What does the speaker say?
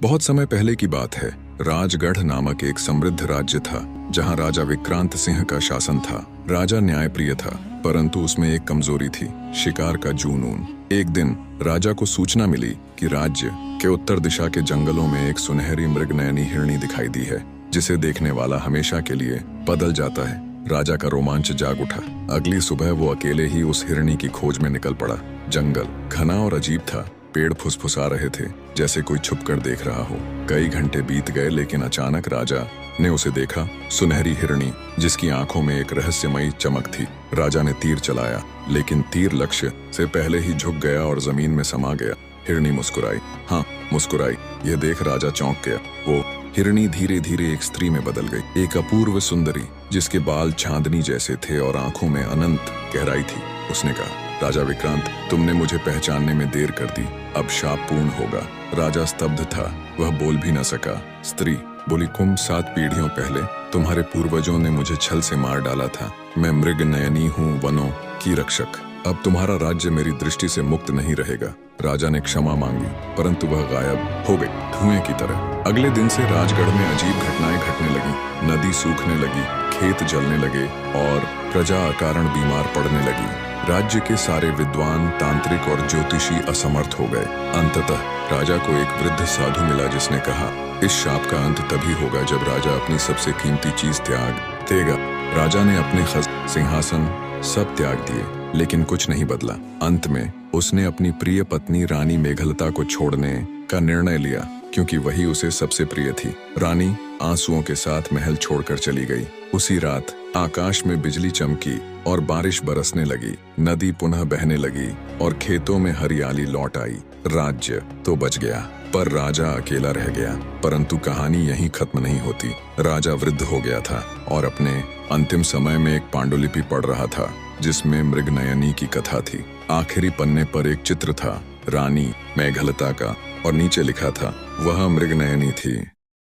बहुत समय पहले की बात है। राजगढ़ नामक एक समृद्ध राज्य था जहां राजा विक्रांत सिंह का शासन था। राजा न्यायप्रिय था, परंतु उसमें एक कमजोरी थी, शिकार का जुनून। एक दिन राजा को सूचना मिली कि राज्य के उत्तर दिशा के जंगलों में एक सुनहरी मृगनयनी हिरणी दिखाई दी है, जिसे देखने वाला हमेशा के लिए बदल जाता है। राजा का रोमांच जाग उठा। अगली सुबह वो अकेले ही उस हिरणी की खोज में निकल पड़ा। जंगल घना और अजीब था। पेड़ फुसफुसा रहे थे, जैसे कोई छुपकर देख रहा हो। कई घंटे बीत गए, लेकिन अचानक राजा ने उसे देखा। सुनहरी हिरणी, जिसकी आंखों में एक रहस्यमयी चमक थी। राजा ने तीर चलाया, लेकिन तीर लक्ष्य से पहले ही झुक गया और जमीन में समा गया। हिरणी मुस्कुराई, हाँ मुस्कुराई। यह देख राजा चौंक गया। वो हिरणी धीरे धीरे एक स्त्री में बदल गई, एक अपूर्व सुंदरी, जिसके बाल चांदनी जैसे थे और आंखों में अनंत गहराई थी। उसने कहा, राजा विक्रांत, तुमने मुझे पहचानने में देर कर दी, अब शाप पूर्ण होगा। राजा स्तब्ध था, वह बोल भी न सका। स्त्री बोली, 7 पीढ़ियों पहले तुम्हारे पूर्वजों ने मुझे छल से मार डाला था। मैं मृग नयनी हूँ, वनों की रक्षक। अब तुम्हारा राज्य मेरी दृष्टि से मुक्त नहीं रहेगा। राजा ने क्षमा मांगी, परंतु वह गायब हो गई, धुएं की तरह। अगले दिन से राजगढ़ में अजीब घटनाएं घटने लगी। नदी सूखने लगी, खेत जलने लगे और प्रजा अकारण बीमार पड़ने लगी। राज्य के सारे विद्वान, तांत्रिक और ज्योतिषी असमर्थ हो गए। अंततः राजा को एक वृद्ध साधु मिला, जिसने कहा, इस शाप का अंत तभी होगा जब राजा अपनी सबसे कीमती चीज त्याग देगा। राजा ने अपने सिंहासन सब त्याग दिए, लेकिन कुछ नहीं बदला। अंत में उसने अपनी प्रिय पत्नी रानी मेघलता को छोड़ने का निर्णय लिया, क्योंकि वही उसे सबसे प्रिय थी। रानी आंसुओं के साथ महल छोड़कर चली गई। उसी रात आकाश में बिजली चमकी और बारिश बरसने लगी। नदी पुनः बहने लगी और खेतों में हरियाली लौट आई। राज्य तो बच गया, पर राजा अकेला रह गया। परंतु कहानी यहीं खत्म नहीं होती। राजा वृद्ध हो गया था और अपने अंतिम समय में एक पांडुलिपि पढ़ रहा था, जिसमें मृगनयनी की कथा थी। आखिरी पन्ने पर एक चित्र था, रानी मेघलता का, और नीचे लिखा था, वह मृगनयनी थी